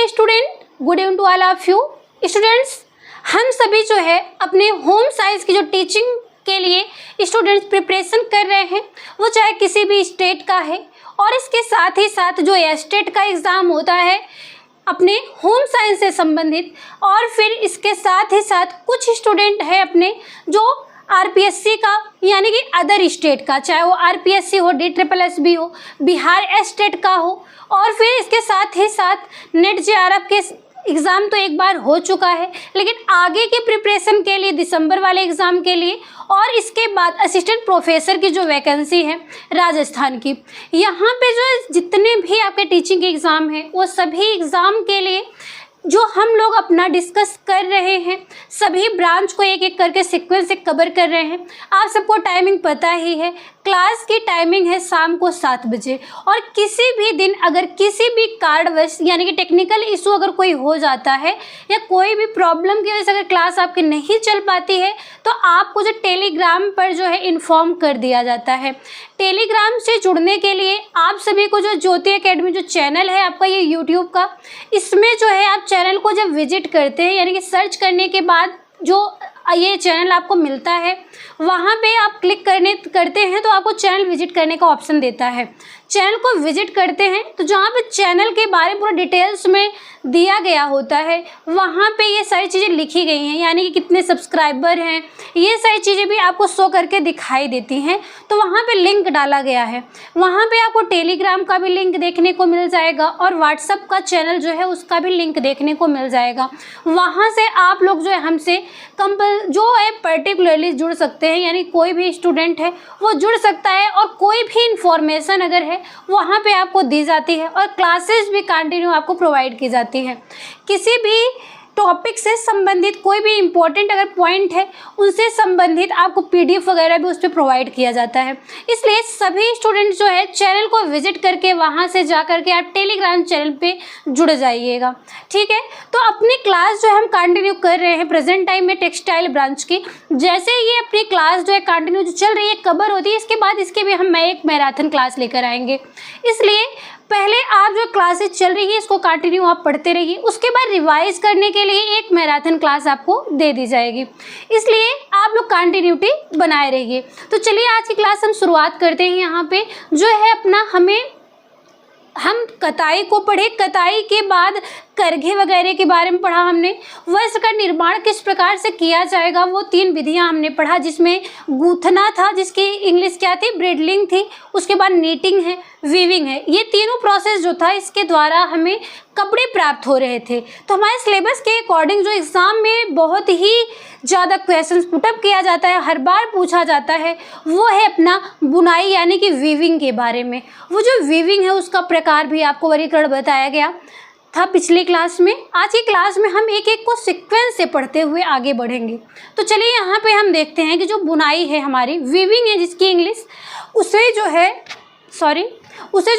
Student, good evening to all of you students. हम सभी जो है अपने होम साइंस की जो टीचिंग के लिए स्टूडेंट्स प्रिपरेशन कर रहे हैं, वो चाहे किसी भी स्टेट का है और इसके साथ ही साथ जो स्टेट का एग्ज़ाम होता है अपने होम साइंस से संबंधित, और फिर इसके साथ ही साथ कुछ स्टूडेंट है अपने जो आरपीएससी का यानी कि अदर स्टेट का, चाहे वो आरपीएससी हो, DSSB हो, बिहार स्टेट का हो, और फिर इसके साथ ही साथ नेट जेआरएफ के एग्ज़ाम तो एक बार हो चुका है, लेकिन आगे के प्रिपरेशन के लिए दिसंबर वाले एग्ज़ाम के लिए और इसके बाद असिस्टेंट प्रोफेसर की जो वैकेंसी है राजस्थान की, यहाँ पे जो जितने भी आपके टीचिंग के एग्ज़ाम हैं वो सभी एग्ज़ाम के लिए जो हम लोग अपना डिस्कस कर रहे हैं, सभी ब्रांच को एक एक करके सीक्वेंस से कवर कर रहे हैं। आप सबको टाइमिंग पता ही है, क्लास की टाइमिंग है शाम को 7 बजे, और किसी भी दिन अगर किसी भी कारणवश यानी कि टेक्निकल इशू अगर कोई हो जाता है या कोई भी प्रॉब्लम की वजह से अगर क्लास आपकी नहीं चल पाती है तो आपको जो टेलीग्राम पर जो है इन्फॉर्म कर दिया जाता है। टेलीग्राम से जुड़ने के लिए आप सभी को जो ज्योति एकेडमी जो चैनल है आपका ये यूट्यूब का, इसमें जो है आप चैनल को जब विजिट करते हैं यानी कि सर्च करने के बाद जो ये चैनल आपको मिलता है वहाँ पे आप क्लिक करते हैं तो आपको चैनल विजिट करने का ऑप्शन देता है। चैनल को विजिट करते हैं तो जहाँ पे चैनल के बारे में पूरा डिटेल्स में दिया गया होता है वहाँ पे ये सारी चीज़ें लिखी गई हैं, यानी कि कितने सब्सक्राइबर हैं, ये सारी चीज़ें भी आपको शो करके दिखाई देती हैं। तो वहाँ पे लिंक डाला गया है, वहाँ पे आपको टेलीग्राम का भी लिंक देखने को मिल जाएगा और व्हाट्सएप का चैनल जो है उसका भी लिंक देखने को मिल जाएगा। वहाँ से आप लोग जो है हमसे जो है पर्टिकुलरली जुड़ सकते हैं, यानी कोई भी स्टूडेंट है वो जुड़ सकता है और कोई भी इंफॉर्मेशन अगर है वहाँ पे आपको दी जाती है और क्लासेस भी कंटिन्यू आपको प्रोवाइड की जाती है। किसी भी टॉपिक से संबंधित कोई भी इम्पोर्टेंट अगर पॉइंट है उनसे संबंधित आपको पीडीएफ वगैरह भी उस पर प्रोवाइड किया जाता है। इसलिए सभी स्टूडेंट जो है चैनल को विजिट करके वहाँ से जा करके आप टेलीग्राम चैनल पे जुड़ जाइएगा, ठीक है। तो अपनी क्लास जो हम कंटिन्यू कर रहे हैं प्रेजेंट टाइम में टेक्सटाइल ब्रांच की, जैसे ये अपनी क्लास जो है कंटिन्यू जो चल रही है कवर होती है, इसके बाद इसके भी हम एक मैराथन क्लास लेकर आएंगे। इसलिए पहले आप जो क्लासेस चल रही है इसको कंटिन्यू आप पढ़ते रहिए, उसके बाद रिवाइज करने के लिए एक मैराथन क्लास आपको दे दी जाएगी। इसलिए आप लोग कंटिन्यूटी बनाए रहिए। तो चलिए आज की क्लास हम शुरुआत करते हैं। यहाँ पे जो है अपना हम कताई को पढ़े, कताई के बाद करघे वगैरह के बारे में पढ़ा हमने, वस्त्र का निर्माण किस प्रकार से किया जाएगा वो 3 विधियां हमने पढ़ा, जिसमें गूंथना था जिसकी इंग्लिश क्या थी, ब्रिडलिंग थी, उसके बाद नीटिंग है, वीविंग है। ये तीनों प्रोसेस जो था इसके द्वारा हमें कपड़े प्राप्त हो रहे थे। तो हमारे सिलेबस के अकॉर्डिंग जो एग्ज़ाम में बहुत ही ज़्यादा क्वेश्चंस पुटअप किया जाता है, हर बार पूछा जाता है, वो है अपना बुनाई यानी कि वीविंग के बारे में। वो जो वीविंग है उसका प्रकार भी आपको वर्गीकरण बताया गया था पिछली क्लास में। आज की क्लास में हम एक एक को सीक्वेंस से पढ़ते हुए आगे बढ़ेंगे। तो चलिए यहाँ पे हम देखते हैं कि जो बुनाई है हमारी, वीविंग है जिसकी इंग्लिश, उसे जो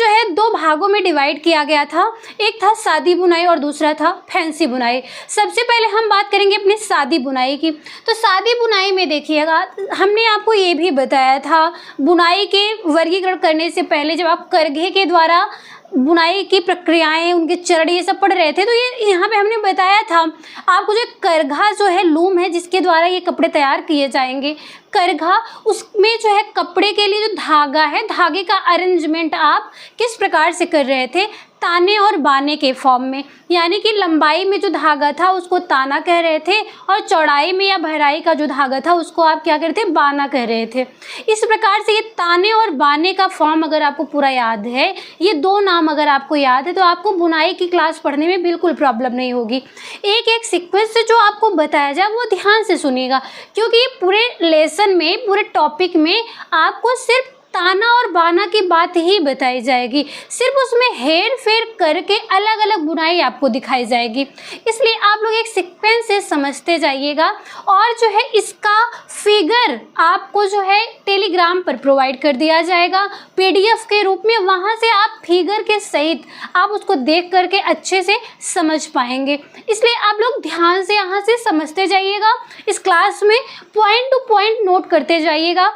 है 2 भागों में डिवाइड किया गया था। एक था सादी बुनाई और दूसरा था फैंसी बुनाई। सबसे पहले हम बात करेंगे अपनी सादी बुनाई की। तो सादी बुनाई में देखिएगा, हमने आपको ये भी बताया था बुनाई के वर्गीकरण करने से पहले, जब आप करघे के द्वारा बुनाई की प्रक्रियाएं, उनके चरण ये सब पढ़ रहे थे, तो ये यहाँ पे हमने बताया था आपको जो करघा जो है लूम है जिसके द्वारा ये कपड़े तैयार किए जाएंगे। करघा, उसमें जो है कपड़े के लिए जो धागा है, धागे का अरेंजमेंट आप किस प्रकार से कर रहे थे, ताने और बाने के फॉर्म में, यानी कि लंबाई में जो धागा था उसको ताना कह रहे थे और चौड़ाई में या बहराई का जो धागा था उसको आप क्या कह रहे थे, बाना कह रहे थे। इस प्रकार से ये ताने और बाने का फॉर्म अगर आपको पूरा याद है, ये 2 नाम अगर आपको याद है, तो आपको बुनाई की क्लास पढ़ने में बिल्कुल प्रॉब्लम नहीं होगी। एक एक सीक्वेंस से जो आपको बताया जाए वो ध्यान से सुनिएगा, क्योंकि ये पूरे लेसन में, पूरे टॉपिक में आपको सिर्फ ताना और बाना की बात ही बताई जाएगी, सिर्फ उसमें हेर फेर करके अलग अलग बुनाई आपको दिखाई जाएगी। इसलिए आप लोग एक सीक्वेंस से समझते जाइएगा, और जो है इसका फिगर आपको जो है टेलीग्राम पर प्रोवाइड कर दिया जाएगा पीडीएफ के रूप में। वहाँ से आप फिगर के सहित आप उसको देख करके अच्छे से समझ पाएंगे। इसलिए आप लोग ध्यान से यहाँ से समझते जाइएगा, इस क्लास में पॉइंट टू पॉइंट नोट करते जाइएगा।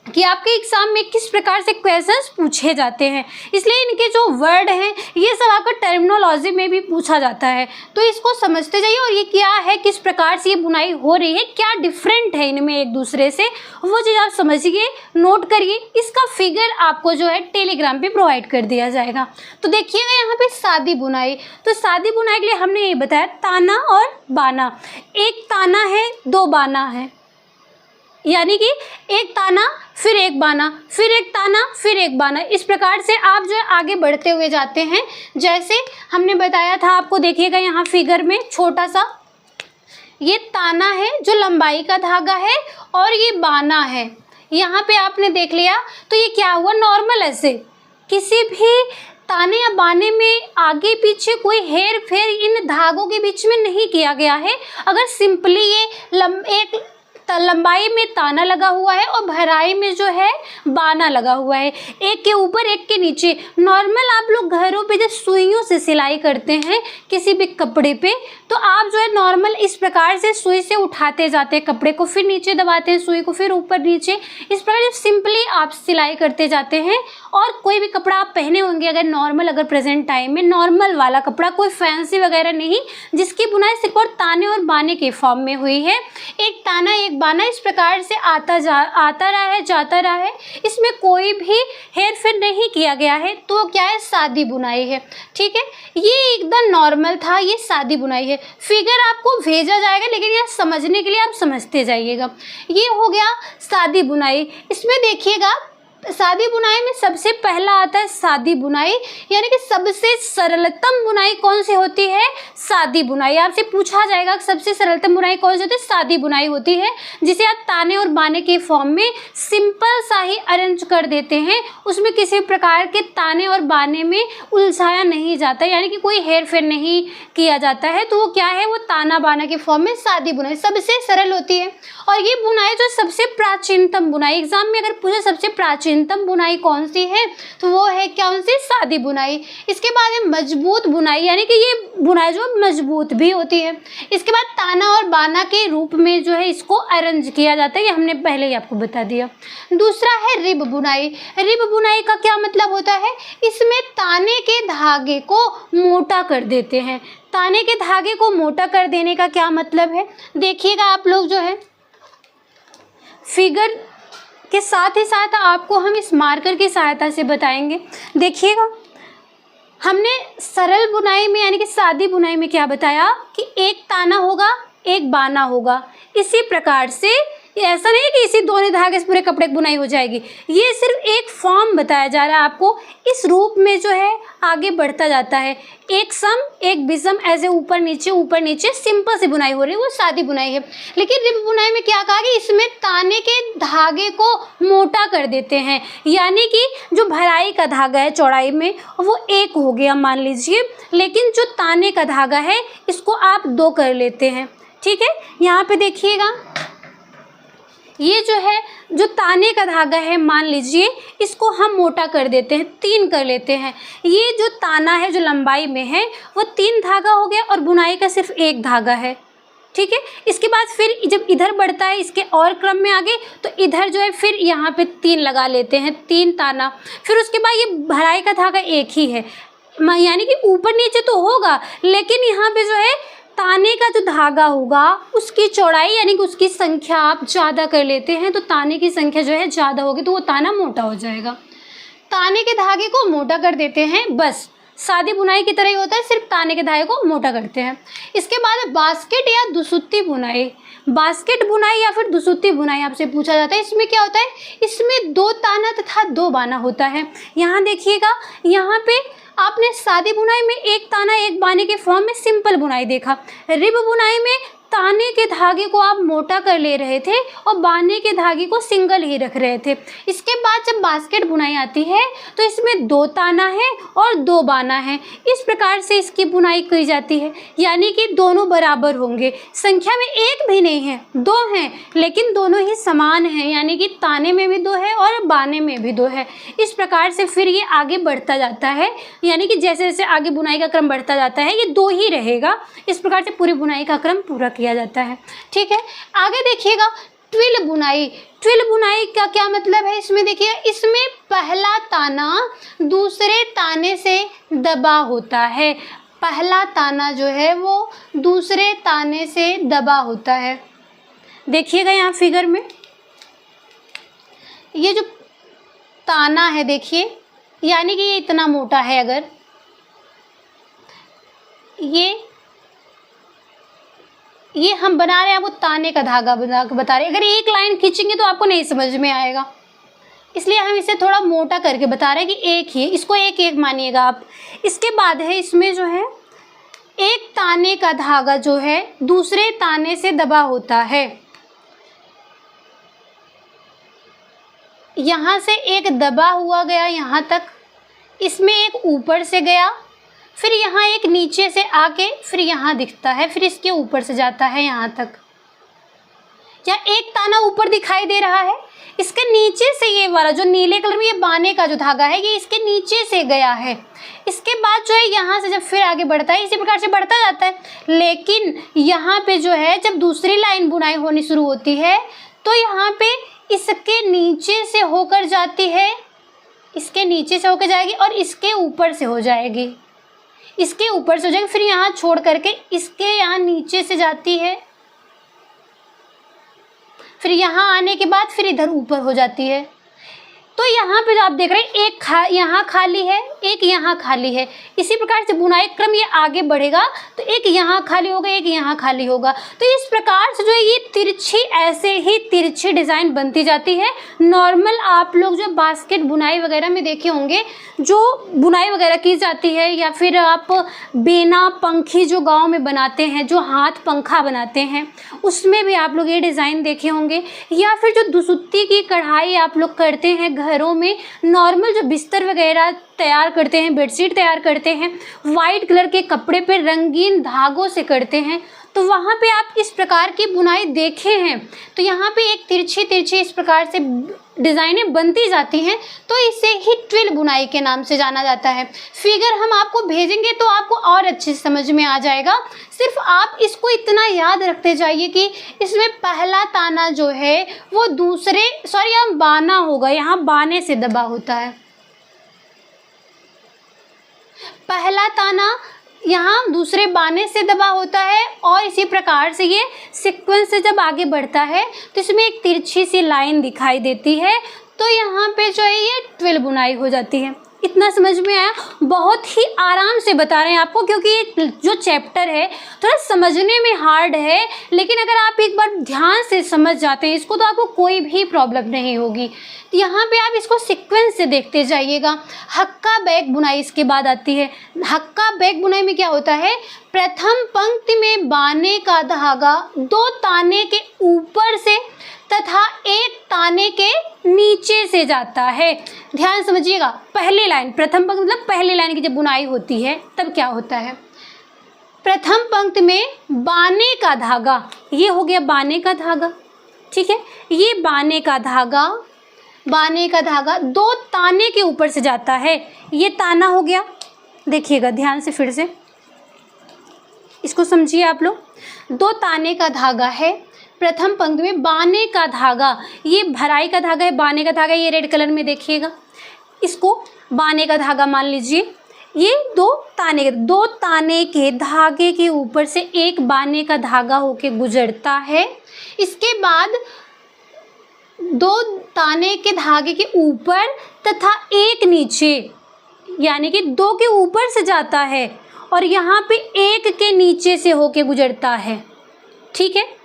कि आपके एग्जाम में किस प्रकार से क्वेश्चंस पूछे जाते हैं, इसलिए इनके जो वर्ड हैं ये सब आपका टर्मिनोलॉजी में भी पूछा जाता है। तो इसको समझते जाइए और ये क्या है, किस प्रकार से ये बुनाई हो रही है, क्या डिफरेंट है इनमें एक दूसरे से, वो चीज़ आप समझिए, नोट करिए। इसका फिगर आपको जो है टेलीग्राम पे प्रोवाइड कर दिया जाएगा। तो देखिएगा यहाँ पे सादी बुनाई, तो सादी बुनाई के लिए हमने ये बताया ताना और बाना। एक ताना है, दो बाना है, यानी कि एक ताना फिर एक बाना, फिर एक ताना फिर एक बाना। इस प्रकार से आप जो है आगे बढ़ते हुए जाते हैं। जैसे हमने बताया था आपको, देखिएगा यहाँ फिगर में छोटा सा ये ताना है जो लंबाई का धागा है और ये बाना है। यहाँ पे आपने देख लिया, तो ये क्या हुआ, नॉर्मल ऐसे किसी भी ताने या बाने में आगे पीछे कोई हेर फेर इन धागों के बीच में नहीं किया गया है। अगर सिंपली ये एक लंबाई में ताना लगा हुआ है और भराई में जो है बाना लगा हुआ है, एक के ऊपर एक के नीचे। नॉर्मल आप लोग घरों पे जब सुइयों से सिलाई करते हैं किसी भी कपड़े पे, तो आप जो है नॉर्मल इस प्रकार से सुई से उठाते जाते हैं कपड़े को, फिर नीचे दबाते हैं सुई को, फिर ऊपर नीचे, इस प्रकार से सिंपली आप सिलाई करते जाते हैं। और कोई भी कपड़ा आप पहने होंगे अगर नॉर्मल, अगर प्रेजेंट टाइम में नॉर्मल वाला कपड़ा, कोई फैंसी वगैरह नहीं, जिसकी बुनाई सिर्फ और ताने और बाने के फॉर्म में हुई है, एक ताना एक बाना इस प्रकार से आता रहा है, जाता रहा है, इसमें कोई भी हेर फेर नहीं किया गया है, तो क्या है, सादी बुनाई है। ठीक है, ये एकदम नॉर्मल था, ये सादी बुनाई है। फिगर आपको भेजा जाएगा, लेकिन यह समझने के लिए आप समझते जाइएगा। ये हो गया सादी बुनाई। इसमें देखिएगा सादी बुनाई में सबसे पहला आता है सादी बुनाई, यानी कि सबसे सरलतम बुनाई कौन सी होती है, सादी बुनाई। आपसे पूछा जाएगा सबसे सरलतम बुनाई कौन सी होती है, सादी बुनाई होती है, जिसे आप ताने और बाने के फॉर्म में सिंपल सा ही अरेंज कर देते हैं, उसमें किसी प्रकार के ताने और बाने में उलझाया नहीं जाता, यानी कि कोई हेर फेर नहीं किया जाता है। तो वो क्या है, वो ताना बाना के फॉर्म में सादी बुनाई सबसे सरल होती है। और ये बुनाई जो सबसे प्राचीनतम बुनाई, एग्जाम में अगर पूछे सबसे प्राचीनतम बुनाई कौन सी है, तो वो है कौन सी, सादी बुनाई। इसके बाद है मजबूत बुनाई, यानी कि ये बुनाई जो मजबूत भी होती है। इसके बाद ताना और बाना के रूप में जो है इसको अरेंज किया जाता है, ये हमने पहले ही आपको बता दिया। दूसरा है रिब बुनाई। रिब बुनाई का क्या मतलब होता है, इसमें ताने के धागे को मोटा कर देते हैं। ताने के धागे को मोटा कर देने का क्या मतलब है, देखिएगा आप लोग जो है फिगर के साथ ही साथ आपको हम इस मार्कर की सहायता से बताएंगे। देखिएगा हमने सरल बुनाई में यानी कि सादी बुनाई में क्या बताया कि एक ताना होगा एक बाना होगा। इसी प्रकार से ऐसा नहीं है कि इसी दोनों धागे से पूरे कपड़े की बुनाई हो जाएगी, ये सिर्फ एक फॉर्म बताया जा रहा है आपको। इस रूप में जो है आगे बढ़ता जाता है, एक सम एक विषम, ऐसे ऊपर नीचे सिंपल सी बुनाई हो रही है, वो सादी बुनाई है। लेकिन रिब बुनाई में क्या कहा कि इसमें ताने के धागे को मोटा कर देते हैं, यानी कि जो भराई का धागा है चौड़ाई में वो एक हो गया मान लीजिए, लेकिन जो ताने का धागा है इसको आप दो कर लेते हैं। ठीक है, यहाँ पे देखिएगा ये जो है जो ताने का धागा है मान लीजिए इसको हम मोटा कर देते हैं, 3 कर लेते हैं। ये जो ताना है जो लंबाई में है वो 3 धागा हो गया और बुनाई का सिर्फ 1 धागा है। ठीक है, इसके बाद फिर जब इधर बढ़ता है इसके और क्रम में आगे, तो इधर जो है फिर यहाँ पे 3 लगा लेते हैं, 3 ताना। फिर उसके बाद ये भराई का धागा एक ही है, यानी कि ऊपर नीचे तो होगा, लेकिन यहाँ पे जो है ताने का जो धागा होगा उसकी चौड़ाई यानी कि उसकी संख्या आप ज़्यादा कर लेते हैं, तो ताने की संख्या जो है ज़्यादा होगी तो वो ताना मोटा हो जाएगा। ताने के धागे को मोटा कर देते हैं, बस सादी बुनाई की तरह ही होता है, सिर्फ ताने के धागे को मोटा करते हैं। इसके बाद बास्केट या दुसुत्ती बुनाई। बास्केट बुनाई या फिर दुसुत्ती बुनाई आपसे पूछा जाता है, इसमें क्या होता है, इसमें 2 ताना तथा 2 बाना होता है। यहाँ देखिएगा, यहाँ पे आपने सादी बुनाई में 1 ताना 1 बाने के फॉर्म में सिंपल बुनाई देखा। रिब बुनाई में ताने के धागे को आप मोटा कर ले रहे थे और बाने के धागे को सिंगल ही रख रहे थे। इसके बाद जब बास्केट बुनाई आती है तो इसमें 2 ताना है और 2 बाना है, इस प्रकार से इसकी बुनाई की जाती है, यानी कि दोनों बराबर होंगे। संख्या में 1 भी नहीं है, 2 हैं, लेकिन दोनों ही समान हैं, यानी कि ताने में भी 2 है और बाने में भी 2 है। इस प्रकार से फिर ये आगे बढ़ता जाता है, यानी कि जैसे जैसे आगे बुनाई का क्रम बढ़ता जाता है ये 2 ही रहेगा। इस प्रकार से पूरी बुनाई का क्रम पूरा किया जाता है। ठीक है, आगे देखिएगा ट्विल बुनाई। ट्विल बुनाई का क्या मतलब है इसमें देखिए, इसमें पहला ताना दूसरे ताने से दबा होता है। पहला ताना जो है वो दूसरे ताने से दबा होता है। देखिएगा यहाँ फिगर में ये जो ताना है देखिए, यानी कि ये इतना मोटा है, अगर ये हम बना रहे हैं, आपको ताने का धागा बता रहे हैं। अगर एक लाइन खींचेंगे तो आपको नहीं समझ में आएगा, इसलिए हम इसे थोड़ा मोटा करके बता रहे हैं कि एक ही, इसको एक एक मानिएगा आप। इसके बाद है इसमें जो है एक ताने का धागा जो है दूसरे ताने से दबा होता है। यहाँ से एक दबा हुआ गया यहाँ तक, इसमें एक ऊपर से गया, फिर यहाँ एक नीचे से आके फिर यहाँ दिखता है, फिर इसके ऊपर से जाता है यहाँ तक। या एक ताना ऊपर दिखाई दे रहा है, इसके नीचे से ये वाला जो नीले कलर में ये बाने का जो धागा है ये इसके नीचे से गया है। इसके बाद जो है यहाँ से जब फिर आगे बढ़ता है, इसी प्रकार से बढ़ता जाता है। लेकिन यहाँ पे जो है जब दूसरी लाइन बुनाई होनी शुरू होती है तो यहाँ पे इसके नीचे से होकर जाती है, इसके नीचे से होकर जाएगी और इसके ऊपर से हो जाएगी, इसके ऊपर से हो जाएगी, फिर यहाँ छोड़ करके इसके यहाँ नीचे से जाती है, फिर यहाँ आने के बाद फिर इधर ऊपर हो जाती है। तो यहाँ पे जो आप देख रहे हैं एक यहाँ खाली है, एक यहाँ खाली है। इसी प्रकार से बुनाई क्रम ये आगे बढ़ेगा तो एक यहाँ खाली होगा, एक यहाँ खाली होगा। तो इस प्रकार से जो है ये तिरछी, ऐसे ही तिरछी डिज़ाइन बनती जाती है। नॉर्मल आप लोग जो बास्केट बुनाई वगैरह में देखे होंगे, जो बुनाई वगैरह की जाती है, या फिर आप बेना पंखी जो गाँव में बनाते हैं, जो हाथ पंखा बनाते हैं, उसमें भी आप लोग ये डिज़ाइन देखे होंगे। या फिर जो दुसुत्ती की कढ़ाई आप लोग करते हैं घरों में, नॉर्मल जो बिस्तर वगैरह तैयार करते हैं, बेडशीट तैयार करते हैं, वाइट कलर के कपड़े पे रंगीन धागों से करते हैं, तो वहाँ पे आप इस प्रकार की बुनाई देखे हैं। तो यहाँ पे एक तिरछी तिरछी इस प्रकार से डिज़ाइनें बनती जाती हैं, तो इसे ही ट्विल बुनाई के नाम से जाना जाता है। फिगर हम आपको भेजेंगे तो आपको और अच्छे से समझ में आ जाएगा। सिर्फ आप इसको इतना याद रखते जाइए कि इसमें पहला ताना जो है वो दूसरे, सॉरी यहाँ बाना होगा, यहाँ बाने से दबा होता है। पहला ताना यहाँ दूसरे बाने से दबा होता है और इसी प्रकार से ये सीक्वेंस से जब आगे बढ़ता है तो इसमें एक तिरछी सी लाइन दिखाई देती है। तो यहाँ पे जो है ये ट्विल बुनाई हो जाती है। इतना समझ में आया? बहुत ही आराम से बता रहे हैं आपको, क्योंकि ये जो चैप्टर है थोड़ा समझने में हार्ड है, लेकिन अगर आप एक बार ध्यान से समझ जाते हैं इसको तो आपको कोई भी प्रॉब्लम नहीं होगी। तो यहाँ पे आप इसको सीक्वेंस से देखते जाइएगा। हक्का बैक बुनाई इसके बाद आती है। हक्का बैक बुनाई में क्या होता है, प्रथम पंक्ति में बाने का धागा दो ताने के ऊपर से तथा एक ताने के नीचे से जाता है। ध्यान समझिएगा, पहली लाइन, प्रथम पंक्ति मतलब पहली लाइन की जब बुनाई होती है तब क्या होता है, प्रथम पंक्ति में बाने का धागा, ये हो गया बाने का धागा, ठीक है, ये बाने का धागा दो ताने के ऊपर से जाता है। ये ताना हो गया, देखिएगा ध्यान से, फिर से इसको समझिए आप लोग। दो ताने का धागा है, प्रथम पंक्ति में बाने का धागा, ये भराई का धागा है, बाने का धागा, ये रेड कलर में देखिएगा, इसको बाने का धागा मान लीजिए। ये दो ताने के धागे के ऊपर से एक बाने का धागा होके गुजरता है। इसके बाद दो ताने के धागे के ऊपर तथा एक नीचे, यानी कि दो के ऊपर से जाता है और यहाँ पे एक के नीचे से होके गुजरता है, ठीक है।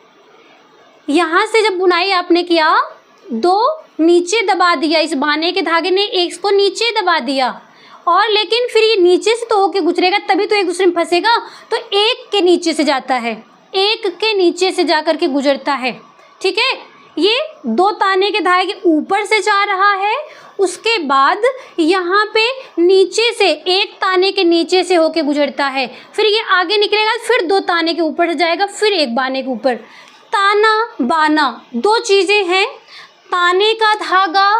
यहाँ से जब बुनाई आपने किया, दो नीचे दबा दिया, इस बाने के धागे ने एक को नीचे दबा दिया, और लेकिन फिर ये नीचे से तो होके गुजरेगा, तभी तो एक दूसरे में फंसेगा, तो एक के नीचे से जाता है, एक के नीचे से जा कर के गुजरता है, ठीक है। ये दो ताने के धागे के ऊपर से जा रहा है, उसके बाद यहाँ पे नीचे से एक ताने के नीचे से होके गुजरता है, फिर ये आगे निकलेगा, फिर दो ताने के ऊपर से जाएगा, फिर एक बाने के ऊपर। ताना बाना दो चीज़ें हैं, ताने का धागा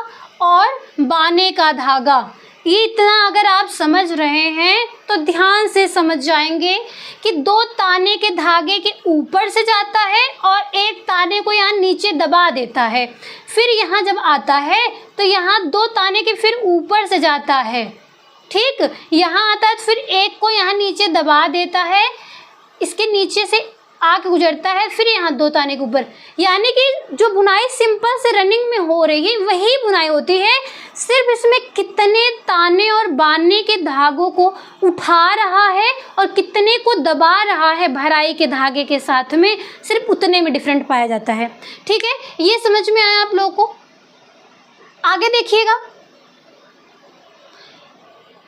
और बाने का धागा। ये इतना अगर आप समझ रहे हैं तो ध्यान से समझ जाएंगे कि 2 ताने के धागे के ऊपर से जाता है और एक ताने को यहाँ नीचे दबा देता है। फिर यहाँ जब आता है तो यहाँ 2 ताने के फिर ऊपर से जाता है, ठीक। यहाँ आता है तो फिर एक को यहाँ नीचे दबा देता है, इसके नीचे से आके गुजरता है, फिर यहाँ 2 ताने के ऊपर। यानी कि जो बुनाई सिंपल से रनिंग में हो रही है वही बुनाई होती है, सिर्फ इसमें कितने ताने और बाने के धागों को उठा रहा है और कितने को दबा रहा है भराई के धागे के साथ में, सिर्फ उतने में डिफरेंट पाया जाता है। ठीक है, ये समझ में आया आप लोगों को। आगे देखिएगा,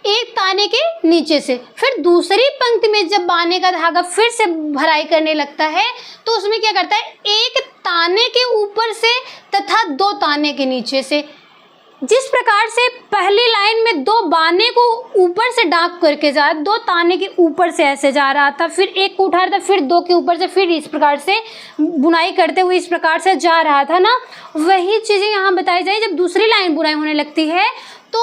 एक ताने के नीचे से फिर दूसरी पंक्ति में जब बाने का धागा फिर से भराई करने लगता है तो उसमें क्या करता है, एक ताने के ऊपर से तथा 2 ताने के नीचे से। जिस प्रकार से पहली लाइन में 2 बाने को ऊपर से डांक करके जा, 2 ताने के ऊपर से ऐसे जा रहा था, फिर एक को उठा रहा था, फिर 2 के ऊपर से, फिर इस प्रकार से बुनाई करते हुए इस प्रकार से जा रहा था ना, वही चीज़ें यहाँ बताई जाए। जब दूसरी लाइन बुनाई होने लगती है तो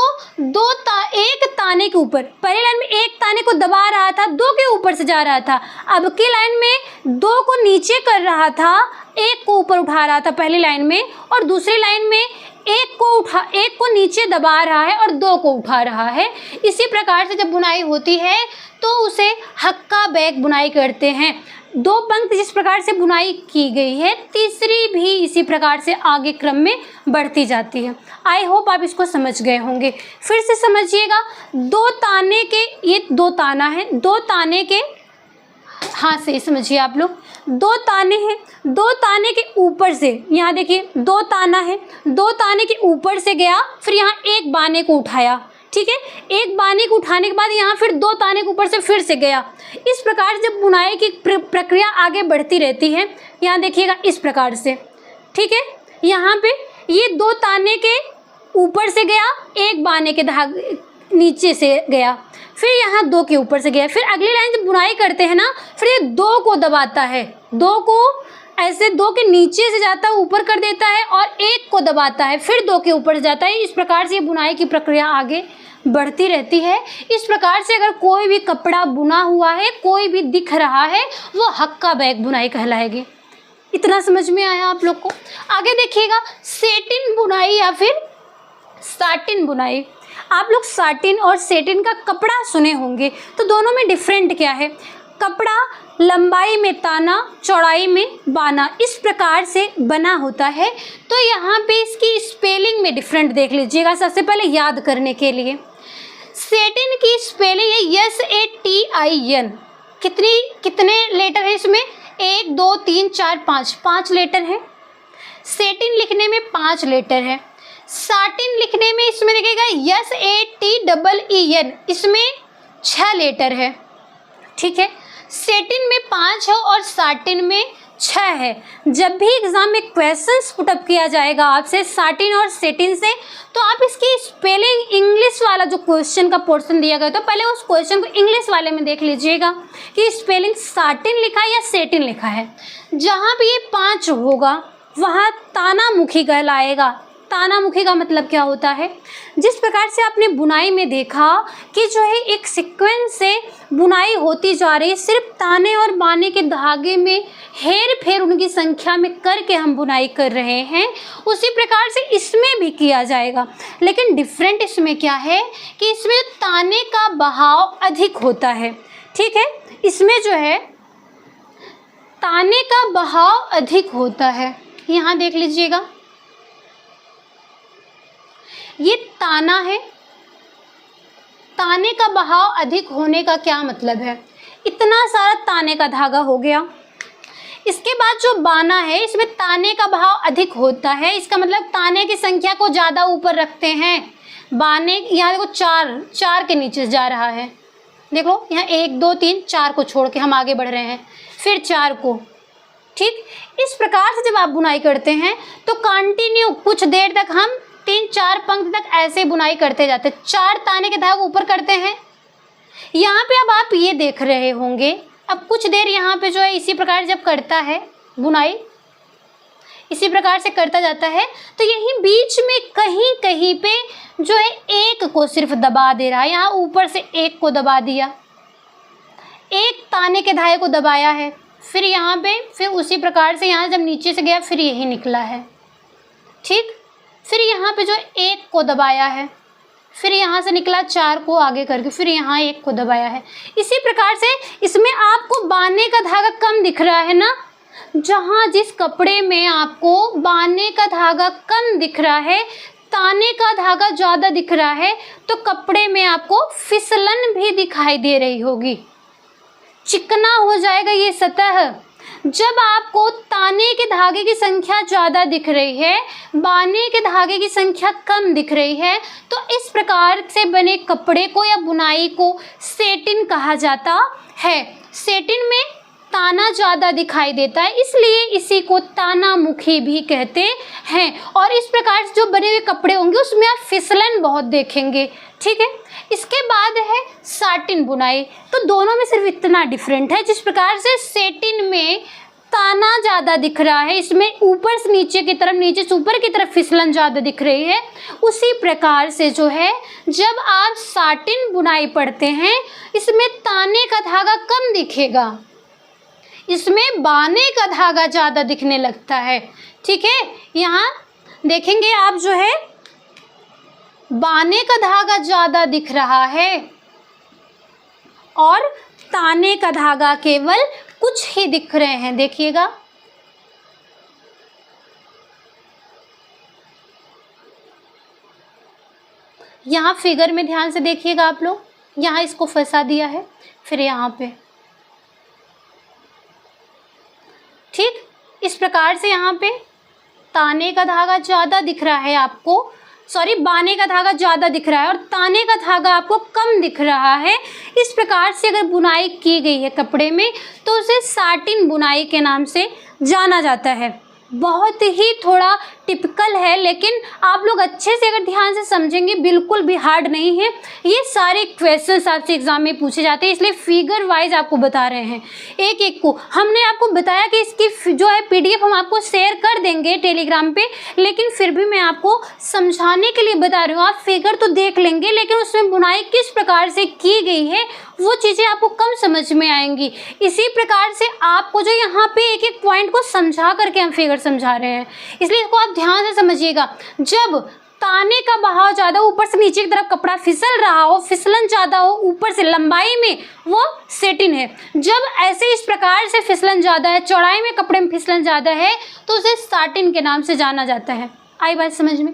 एक ताने के ऊपर, पहली लाइन में एक ताने को दबा रहा था, 2 के ऊपर से जा रहा था, अब की लाइन में 2 को नीचे कर रहा था, एक को ऊपर उठा रहा था पहली लाइन में, और दूसरी लाइन में एक को नीचे दबा रहा है और 2 को उठा रहा है। इसी प्रकार से जब बुनाई होती है तो उसे हक्का बैक बुनाई करते हैं। 2 पंक्ति जिस प्रकार से बुनाई की गई है, तीसरी भी इसी प्रकार से आगे क्रम में बढ़ती जाती है। आई होप आप इसको समझ गए होंगे। फिर से समझिएगा, 2 ताने के, ये 2 ताना है, 2 ताने के, हाँ सही समझिए आप लोग, 2 ताने हैं, 2 ताने के ऊपर से, यहाँ देखिए 2 ताना है, 2 ताने के ऊपर से गया, फिर यहाँ एक बाने को उठाया, ठीक है, एक बाने को उठाने के बाद यहाँ फिर 2 ताने के ऊपर से फिर से गया। इस प्रकार जब बुनाई की प्रक्रिया आगे बढ़ती रहती है, यहाँ देखिएगा इस प्रकार से, ठीक है, यहाँ पे ये 2 ताने के ऊपर से गया, एक बाने के धागे नीचे से गया, फिर यहाँ 2 के ऊपर से गया, फिर अगली लाइन जब बुनाई करते हैं ना, फिर ये 2 को दबाता है, 2 को ऐसे 2 के नीचे से जाता है, ऊपर कर देता है और 1 को दबाता है, फिर 2 के ऊपर जाता है। इस प्रकार से ये बुनाई की प्रक्रिया आगे बढ़ती रहती है। इस प्रकार से अगर कोई भी कपड़ा बुना हुआ है, कोई भी दिख रहा है, वो हक्का बैक बुनाई कहलाएगी। इतना समझ में आया आप लोग को। आगे देखिएगा, सेटिन बुनाई या फिर साटिन बुनाई। आप लोग साटिन और सेटिन का कपड़ा सुने होंगे, तो दोनों में डिफरेंट क्या है। कपड़ा लंबाई में ताना, चौड़ाई में बाना, इस प्रकार से बना होता है। तो यहाँ पे इसकी स्पेलिंग में डिफरेंट देख लीजिएगा। सबसे पहले याद करने के लिए, सेटिन की स्पेलिंग है SATIN। कितने लेटर है इसमें, 1 2 3 4 5 लेटर है। सेटिन लिखने में 5 लेटर है। साटिन लिखने में इसमें देखिएगा SATEEN, इसमें 6 लेटर है, ठीक है। सेटिन में 5 है और साटिन में 6 है। जब भी एग्जाम में क्वेश्चंस पुटअप किया जाएगा आपसे साटिन और सेटिन से, तो आप इसकी स्पेलिंग इंग्लिश वाला जो क्वेश्चन का पोर्शन दिया गया तो पहले उस क्वेश्चन को इंग्लिश वाले में देख लीजिएगा कि स्पेलिंग साटिन लिखा है या सेटिन लिखा है। जहाँ भी ये 5 होगा वहाँ तानामुखी कहलाएगा। तानामुखी का मतलब क्या होता है, जिस प्रकार से आपने बुनाई में देखा कि जो है एक सीक्वेंस से बुनाई होती जा रही है, सिर्फ ताने और बाने के धागे में हेर फेर उनकी संख्या में करके हम बुनाई कर रहे हैं, उसी प्रकार से इसमें भी किया जाएगा। लेकिन डिफरेंट इसमें क्या है कि इसमें ताने का बहाव अधिक होता है, ठीक है। इसमें जो है ताने का बहाव अधिक होता है। यहाँ देख लीजिएगा, ये ताना है, ताने का बहाव अधिक होने का क्या मतलब है, इतना सारा ताने का धागा हो गया। इसके बाद जो बाना है, इसमें ताने का बहाव अधिक होता है, इसका मतलब ताने की संख्या को ज़्यादा ऊपर रखते हैं। बाने यहाँ देखो 4 के नीचे जा रहा है, देखो यहाँ 1 2 3 4 को छोड़ के हम आगे बढ़ रहे हैं, फिर 4 को, ठीक। इस प्रकार से जब आप बुनाई करते हैं तो कंटिन्यू कुछ देर तक हम 3-4 पंक्ति तक ऐसे बुनाई करते जाते हैं। 4 ताने के धागे ऊपर करते हैं। यहाँ पे अब आप ये देख रहे होंगे, अब कुछ देर यहाँ पे जो है इसी प्रकार जब करता है बुनाई, इसी प्रकार से करता जाता है। तो यही बीच में कहीं कहीं पे जो है एक को सिर्फ दबा दे रहा है, यहाँ ऊपर से एक को दबा दिया, एक ताने के धागे को दबाया है, फिर यहाँ पे फिर उसी प्रकार से यहाँ जब नीचे से गया फिर यही निकला है, ठीक। फिर यहाँ पे जो एक को दबाया है, फिर यहाँ से निकला 4 को आगे करके, फिर यहाँ एक को दबाया है। इसी प्रकार से इसमें आपको बाने का धागा कम दिख रहा है ना, जहाँ जिस कपड़े में आपको बाने का धागा कम दिख रहा है, ताने का धागा ज़्यादा दिख रहा है, तो कपड़े में आपको फिसलन भी दिखाई दे रही होगी, चिकना हो जाएगा ये सतह। जब आपको ताने के धागे की संख्या ज़्यादा दिख रही है, बाने के धागे की संख्या कम दिख रही है, तो इस प्रकार से बने कपड़े को या बुनाई को सेटिन कहा जाता है। सेटिन में ताना ज़्यादा दिखाई देता है, इसलिए इसी को तानामुखी भी कहते हैं। और इस प्रकार से जो बने हुए कपड़े होंगे उसमें आप फिसलन बहुत देखेंगे, ठीक है। इसके बाद है साटिन बुनाई। तो दोनों में सिर्फ इतना डिफरेंट है, जिस प्रकार से सेटिन में ताना ज़्यादा दिख रहा है, इसमें ऊपर से नीचे की तरफ, नीचे से ऊपर की तरफ फिसलन ज़्यादा दिख रही है, उसी प्रकार से जो है जब आप साटिन बुनाई पढ़ते हैं इसमें ताने का धागा कम दिखेगा, इसमें बाने का धागा ज़्यादा दिखने लगता है, ठीक है। यहाँ देखेंगे आप जो है बाने का धागा ज़्यादा दिख रहा है और ताने का धागा केवल कुछ ही दिख रहे हैं, देखिएगा। यहाँ फिगर में ध्यान से देखिएगा आप लोग, यहाँ इसको फंसा दिया है, फिर यहाँ पे, ठीक। इस प्रकार से यहाँ पे ताने का धागा ज़्यादा दिख रहा है आपको, सॉरी बाने का धागा ज़्यादा दिख रहा है और ताने का धागा आपको कम दिख रहा है। इस प्रकार से अगर बुनाई की गई है कपड़े में तो उसे साटिन बुनाई के नाम से जाना जाता है। बहुत ही थोड़ा टिपिकल है, लेकिन आप लोग अच्छे से अगर ध्यान से समझेंगे बिल्कुल भी हार्ड नहीं है। ये सारे क्वेश्चंस आपसे एग्जाम में पूछे जाते हैं, इसलिए फिगर वाइज आपको बता रहे हैं एक एक को। हमने आपको बताया कि इसकी जो है पीडीएफ हम आपको शेयर कर देंगे टेलीग्राम पे, लेकिन फिर भी मैं आपको समझाने के लिए बता रही हूँ। आप फिगर तो देख लेंगे, लेकिन उसमें बुनाई किस प्रकार से की गई है वो चीज़ें आपको कम समझ में आएंगी। इसी प्रकार से आपको जो यहाँ पे एक एक पॉइंट को समझा करके हम फिगर समझा रहे हैं, इसलिए इसको आप ध्यान से समझिएगा। जब ताने का बहाव ज़्यादा, ऊपर से नीचे की तरफ कपड़ा फिसल रहा हो, फिसलन ज़्यादा हो ऊपर से लंबाई में, वो सेटिन है। जब ऐसे इस प्रकार से फिसलन ज़्यादा है, चौड़ाई में कपड़े में फिसलन ज़्यादा है, तो उसे साटिन के नाम से जाना जाता है। आई बात समझ में?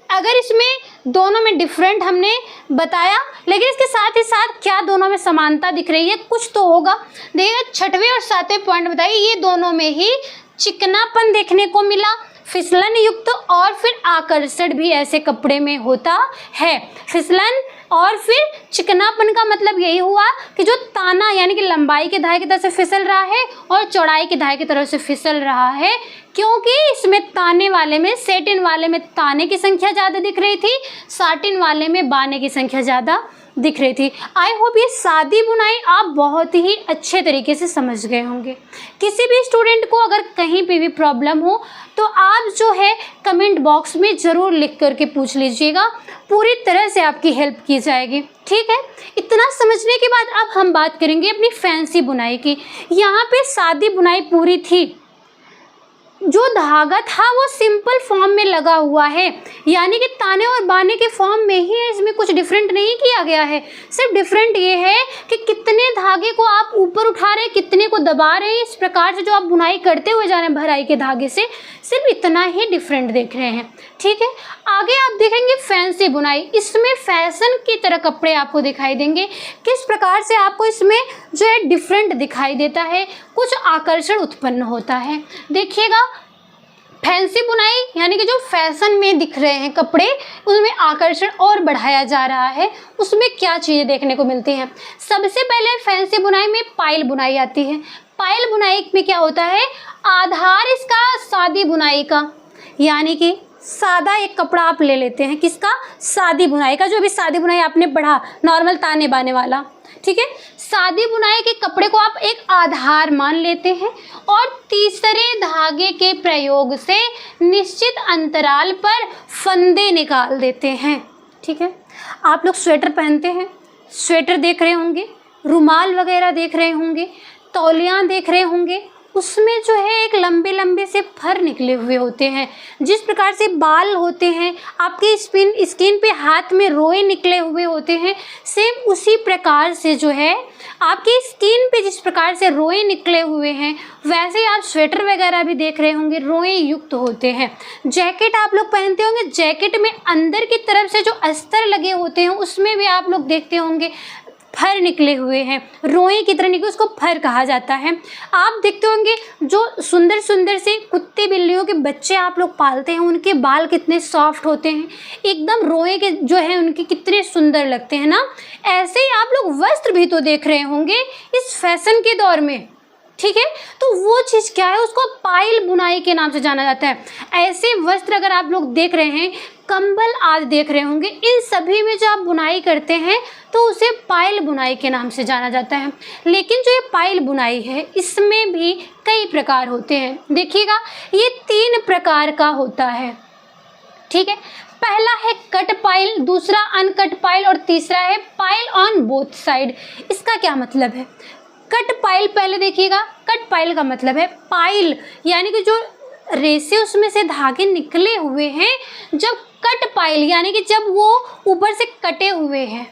अगर इसमें दोनों में डिफरेंट हमने बताया, लेकिन इसके साथ ही साथ क्या दोनों में समानता दिख रही है? कुछ तो होगा। देखिए 6वें और 7वें पॉइंट बताइए, ये दोनों में ही चिकनापन देखने को मिला, फिसलन युक्त और फिर आकर्षण भी ऐसे कपड़े में होता है। फिसलन और फिर चिकनापन का मतलब यही हुआ कि जो ताना यानी कि लंबाई के धागे की तरफ से फिसल रहा है और चौड़ाई के धागे की तरफ से फिसल रहा है, क्योंकि इसमें ताने वाले में, सेटिन वाले में ताने की संख्या ज़्यादा दिख रही थी, साटिन वाले में बाने की संख्या ज़्यादा दिख रही थी। आई होप ये सादी बुनाई आप बहुत ही अच्छे तरीके से समझ गए होंगे। किसी भी स्टूडेंट को अगर कहीं पे भी प्रॉब्लम हो तो आप जो है कमेंट बॉक्स में ज़रूर लिख करके पूछ लीजिएगा, पूरी तरह से आपकी हेल्प की जाएगी, ठीक है। इतना समझने के बाद अब हम बात करेंगे अपनी फैंसी बुनाई की। यहाँ पे सादी बुनाई पूरी थी, जो धागा था वो सिंपल फॉर्म में लगा हुआ है, यानी कि ताने और बाने के फॉर्म में ही है, इसमें कुछ डिफरेंट नहीं किया गया है। सिर्फ डिफरेंट ये है कि कितने धागे को आप ऊपर उठा रहे हैं, कितने को दबा रहे हैं। इस प्रकार से जो आप बुनाई करते हुए जा रहे हैं भराई के धागे से, सिर्फ इतना ही डिफरेंट देख रहे हैं, ठीक है। आगे आप देखेंगे फैंसी बुनाई, इसमें फैशन की तरह कपड़े आपको दिखाई देंगे। किस प्रकार से आपको इसमें जो है डिफरेंट दिखाई देता है, कुछ आकर्षण उत्पन्न होता है। देखिएगा फैंसी बुनाई यानी कि जो फैशन में दिख रहे हैं कपड़े, उसमें आकर्षण और बढ़ाया जा रहा है। उसमें क्या चीज़ें देखने को मिलती हैं? सबसे पहले फैंसी बुनाई में पायल बुनाई आती है। पायल बुनाई में क्या होता है? आधार इसका सादी बुनाई का, यानी कि सादा एक कपड़ा आप ले लेते हैं, किसका? सादी बुनाई का। जो भी सादी बुनाई आपने पढ़ा, नॉर्मल ताने बाने वाला, ठीक है। सादी बुनाई के कपड़े को आप एक आधार मान लेते हैं और तीसरे धागे के प्रयोग से निश्चित अंतराल पर फंदे निकाल देते हैं। ठीक है, आप लोग स्वेटर पहनते हैं, स्वेटर देख रहे होंगे, रुमाल वगैरह देख रहे होंगे, तौलियाँ देख रहे होंगे, उसमें जो है एक लंबे लंबे से फर निकले हुए होते हैं। जिस प्रकार से बाल होते हैं, आपके स्किन पे हाथ में रोए निकले हुए होते हैं, सेम उसी प्रकार से जो है आपकी स्किन पे जिस प्रकार से रोए निकले हुए हैं, वैसे ही आप स्वेटर वगैरह भी देख रहे होंगे, रोए युक्त होते हैं। जैकेट आप लोग पहनते होंगे, जैकेट में अंदर की तरफ से जो अस्तर लगे होते हैं उसमें भी आप लोग देखते होंगे फर निकले हुए हैं, रोए की तरह निकले, उसको फर कहा जाता है। आप देखते होंगे जो सुंदर सुंदर से कुत्ते बिल्लियों के बच्चे आप लोग पालते हैं, उनके बाल कितने सॉफ्ट होते हैं, एकदम रोए के जो है उनके कितने सुंदर लगते हैं ना। ऐसे ही आप लोग वस्त्र भी तो देख रहे होंगे इस फैशन के दौर में। ठीक है, तो वो चीज़ क्या है, उसको पायल बुनाई के नाम से जाना जाता है। ऐसे वस्त्र अगर आप लोग देख रहे हैं, कंबल आदि देख रहे होंगे, इन सभी में जो आप बुनाई करते हैं तो उसे पायल बुनाई के नाम से जाना जाता है। लेकिन जो ये पायल बुनाई है इसमें भी कई प्रकार होते हैं। देखिएगा, ये 3 प्रकार का होता है। ठीक है, पहला है कट पायल, दूसरा अनकट पायल और तीसरा है पायल ऑन बोथ साइड। इसका क्या मतलब है? कट पायल पहले देखिएगा, कट पायल का मतलब है पायल यानी कि जो रेसे उसमें से धागे निकले हुए हैं, जब कट पायल यानी कि जब वो ऊपर से कटे हुए हैं,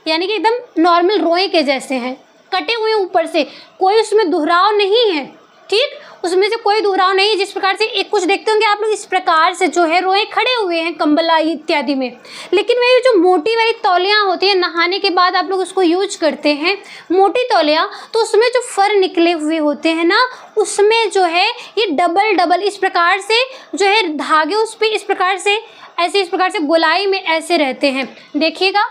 यानी कि एकदम नॉर्मल रोए के जैसे हैं, कटे हुए ऊपर से, कोई उसमें दोहराव नहीं है। ठीक, उसमें से कोई दोहराव नहीं, जिस प्रकार से एक कुछ देखते होंगे आप लोग इस प्रकार से जो है रोए खड़े हुए हैं कंबल इत्यादि में। लेकिन वही जो मोटी वाली तौलियाँ होती है, नहाने के बाद आप लोग उसको यूज करते हैं, मोटी तौलियाँ, तो उसमें जो फर निकले हुए होते हैं ना, उसमें जो है ये डबल इस प्रकार से जो है धागे उस पर इस प्रकार से ऐसे इस प्रकार से गोलाई में ऐसे रहते हैं। देखिएगा,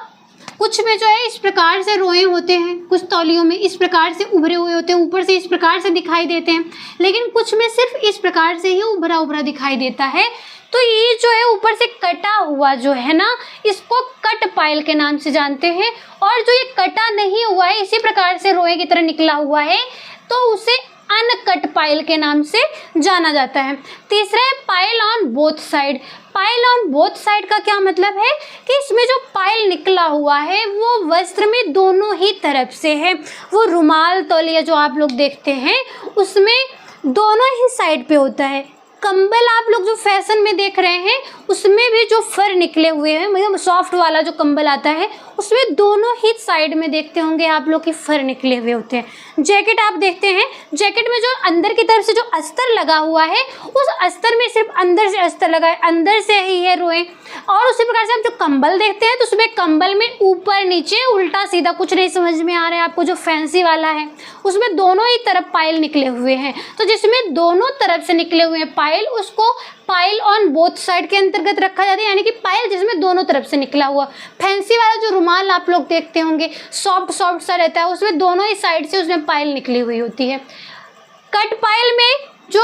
कुछ में जो है इस प्रकार से रोए होते हैं, कुछ तौलियों में इस प्रकार से उभरे हुए होते हैं, ऊपर से इस प्रकार से दिखाई देते हैं, लेकिन कुछ में सिर्फ इस प्रकार से ही उभरा उभरा दिखाई देता है। तो ये जो है ऊपर से कटा हुआ जो है ना, इसको कट पायल के नाम से जानते हैं। और जो ये कटा नहीं हुआ है, इसी प्रकार से रोए की तरह निकला हुआ है, तो उसे अनकट पायल के नाम से जाना जाता है। तीसरा है payal on both side. Payal on both side का क्या मतलब है कि इसमें जो पायल निकला हुआ है वो वस्त्र में दोनों ही तरफ से है। वो रुमाल तौलिया जो आप लोग देखते हैं उसमें दोनों ही साइड पे होता है। कंबल आप लोग जो फैशन में देख रहे हैं उसमें भी जो फर निकले हुए हैं, मतलब सॉफ्ट वाला जो कंबल आता है उसमें दोनों ही साइड में देखते होंगे आप लोग के फर निकले हुए होते हैं। जैकेट आप देखते हैं, जैकेट में जो अंदर की तरफ से जो अस्तर लगा हुआ है, उस अस्तर में सिर्फ अंदर से अस्तर लगा है, अंदर से ही है रोए। और उसी प्रकार से आप जो कंबल देखते हैं तो उसमें कंबल में ऊपर नीचे उल्टा सीधा कुछ नहीं समझ में आ रहा है आपको, जो फैंसी वाला है उसमें दोनों ही तरफ पायल निकले हुए हैं। तो जिसमें दोनों तरफ से निकले हुए हैं पायल, उसको पायल ऑन बोथ साइड के अंतर्गत रखा जाता है, यानी कि पायल जिसमें दोनों तरफ से निकला हुआ। फैंसी वाला जो रुमाल आप लोग देखते होंगे सॉफ्ट सॉफ्ट सा रहता है, उसमें दोनों ही साइड से उसमें पायल निकली हुई होती है। कट पायल में जो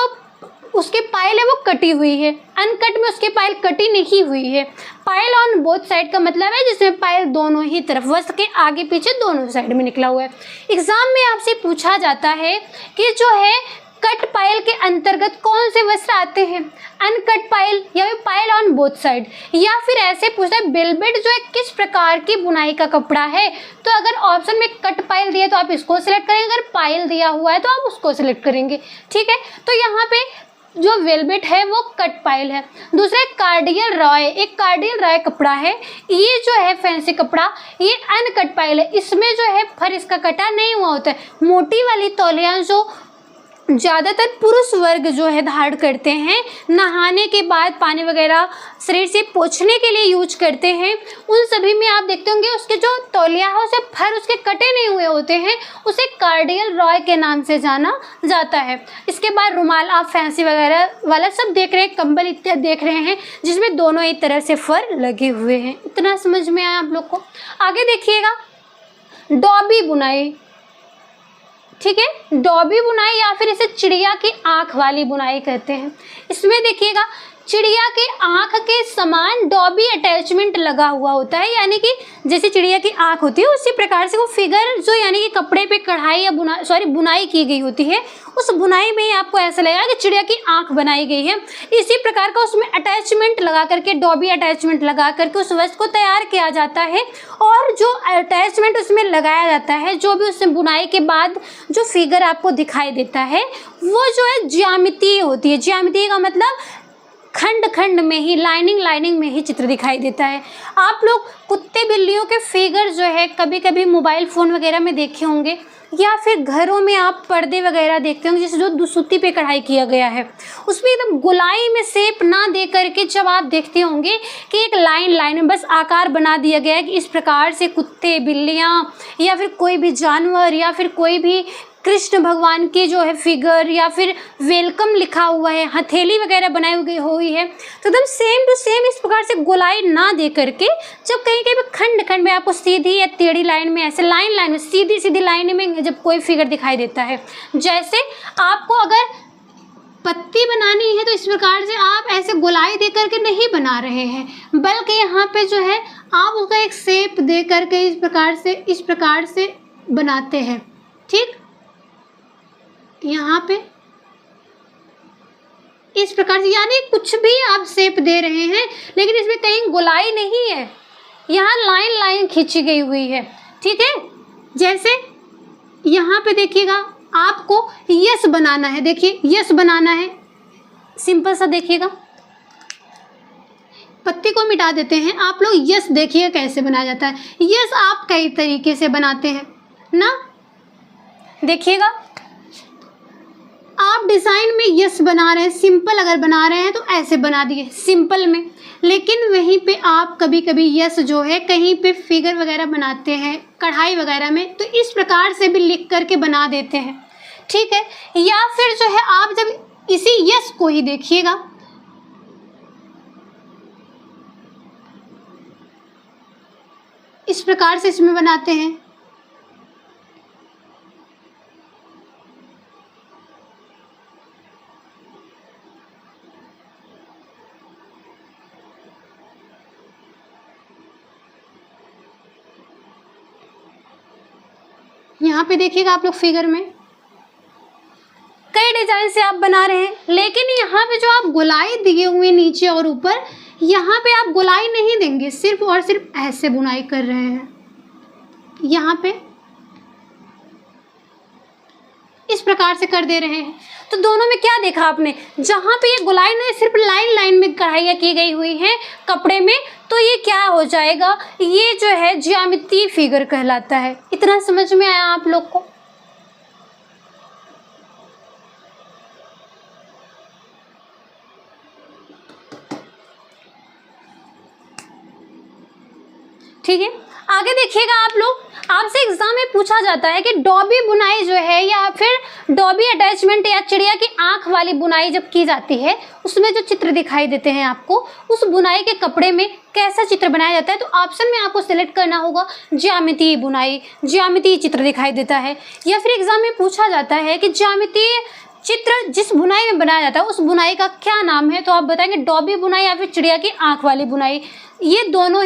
उसकी पायल है वो कटी हुई है, अनकट में उसकी पायल कटी नहीं हुई है। पायल ऑन बोथ साइड का मतलब है जिसमें पायल दोनों ही तरफ, वस्त्र के आगे पीछे दोनों साइड में निकला हुआ है। एग्जाम में आपसे पूछा जाता है कि जो है कट पायल के अंतर्गत कौन से वस्त्र आते हैं, अनकट पायल या फिर पायल ऑन बोथ साइड, या फिर ऐसे पूछता है वेलवेट जो है किस प्रकार की बुनाई का कपड़ा है। तो अगर ऑप्शन में कट पायल दिया तो आप इसको सिलेक्ट करेंगे, अगर पायल दिया हुआ है तो आप उसको सिलेक्ट करेंगे। ठीक है, तो यहाँ पे जो वेलवेट है वो कट पायल है। दूसरा कार्डियल रॉय, एक कार्डियल रॉय कपड़ा है, ये जो है फैंसी कपड़ा, ये अनकट पायल है। इसमें जो है फर इसका कटा नहीं हुआ होता है। मोटी वाली तौलियाँ जो ज़्यादातर पुरुष वर्ग जो है धारण करते हैं, नहाने के बाद पानी वगैरह शरीर से पोंछने के लिए यूज करते हैं, उन सभी में आप देखते होंगे उसके जो तौलिया है उसे फर उसके कटे नहीं हुए होते हैं, उसे कार्डियल रॉय के नाम से जाना जाता है। इसके बाद रुमाल आप फैंसी वगैरह वाला सब देख रहे हैं, कंबल इत्यादि देख रहे हैं जिसमें दोनों ही तरह से फर लगे हुए हैं। इतना समझ में आया आप लोग को। आगे देखिएगा, डॉबी बुनाई। ठीक है, डॉबी बुनाई या फिर इसे चिड़िया की आँख वाली बुनाई कहते हैं। इसमें देखिएगा चिड़िया के आँख के समान डॉबी अटैचमेंट लगा हुआ होता है, यानी कि जैसे चिड़िया की आँख होती है उसी प्रकार से वो फिगर जो यानी कि कपड़े पे कढ़ाई या बुनाई की गई होती है, उस बुनाई में ही आपको ऐसा लगेगा कि चिड़िया की आँख बनाई गई है। इसी प्रकार का उसमें अटैचमेंट लगा करके, डॉबी अटैचमेंट लगा करके उस वस्त्र को तैयार किया जाता है। और जो अटैचमेंट उसमें लगाया जाता है, जो भी उसमें बुनाई के बाद जो फिगर आपको दिखाई देता है, वो जो है ज्यामितीय होती है। ज्यामितीय का मतलब खंड खंड में ही, लाइनिंग में ही चित्र दिखाई देता है। आप लोग कुत्ते बिल्लियों के फिगर जो है कभी कभी मोबाइल फ़ोन वगैरह में देखे होंगे, या फिर घरों में आप पर्दे वगैरह देखते होंगे, जैसे जो दुसुत्ती पे कढ़ाई किया गया है, उसमें एकदम गोलाई में शेप ना दे करके जब आप देखते होंगे कि एक लाइन में बस आकार बना दिया गया है कि इस प्रकार से कुत्ते बिल्लियाँ या फिर कोई भी जानवर या फिर कोई भी कृष्ण भगवान की जो है फिगर या फिर वेलकम लिखा हुआ है, हथेली वगैरह बनाई हुई है, तो एकदम सेम टू सेम इस प्रकार से गोलाई ना दे करके जब कहीं कहीं पे खंड खंड में आपको सीधी या टेढ़ी लाइन में, ऐसे लाइन में सीधी लाइन में जब कोई फिगर दिखाई देता है, जैसे आपको अगर पत्ती बनानी है तो इस प्रकार से आप ऐसे गोलाई दे करके नहीं बना रहे हैं, बल्कि यहाँ पे जो है आप उसका एक शेप दे करके इस प्रकार से बनाते हैं। ठीक, यहाँ पे इस प्रकार से, यानी कुछ भी आप शेप दे रहे हैं लेकिन इसमें कहीं गोलाई नहीं है, यहाँ लाइन खींची गई हुई है। ठीक है, जैसे यहाँ पे देखिएगा आपको यस बनाना है, देखिए यस बनाना है, सिंपल सा देखिएगा, पत्ती को मिटा देते हैं, आप लोग यस देखिए कैसे बनाया जाता है। यस आप कई तरीके से बनाते हैं ना, देखिएगा आप डिज़ाइन में यस बना रहे हैं, सिंपल अगर बना रहे हैं तो ऐसे बना दिए सिंपल में, लेकिन वहीं पे आप कभी कभी यस जो है कहीं पे फिगर वगैरह बनाते हैं कढ़ाई वगैरह में, तो इस प्रकार से भी लिख करके बना देते हैं। ठीक है, या फिर जो है आप जब इसी यस को ही देखिएगा, इस प्रकार से इसमें बनाते हैं। यहाँ पे देखिएगा आप लोग फिगर में कई डिजाइन से आप बना रहे हैं, लेकिन यहाँ पे जो आप गोलाई दिए हुए नीचे और ऊपर, यहाँ पे आप गोलाई नहीं देंगे, सिर्फ और सिर्फ ऐसे बुनाई कर रहे हैं। यहाँ पे इस प्रकार से कर दे रहे हैं, तो दोनों में क्या देखा आपने, जहाँ पे ये गोलाई नहीं सिर्फ लाइन में कढ़ाइयाँ की गई हुई हैं कपड़े में, तो ये क्या हो जाएगा, ये जो है ज्यामितीय फिगर कहलाता है। इतना समझ में आया आप लोग को? ठीक है, आगे देखिएगा आप लोग, आपसे एग्जाम में पूछा जाता है कि डॉबी बुनाई जो है या फिर डॉबी अटैचमेंट या चिड़िया की आंख वाली बुनाई जब की जाती है, उसमें जो चित्र दिखाई देते हैं आपको, उस बुनाई के कपड़े में कैसा चित्र बनाया जाता है। तो ऑप्शन में आपको सिलेक्ट करना होगा ज्यामितीय बुनाई, ज्यामितीय चित्र दिखाई देता है। या फिर एग्जाम में पूछा जाता है कि ज्यामितीय चित्र जिस बुनाई में बनाया जाता है उस बुनाई का क्या नाम है, तो आप बताएंगे डॉबी बुनाई या फिर चिड़िया की आंख वाली बुनाई। ये दोनों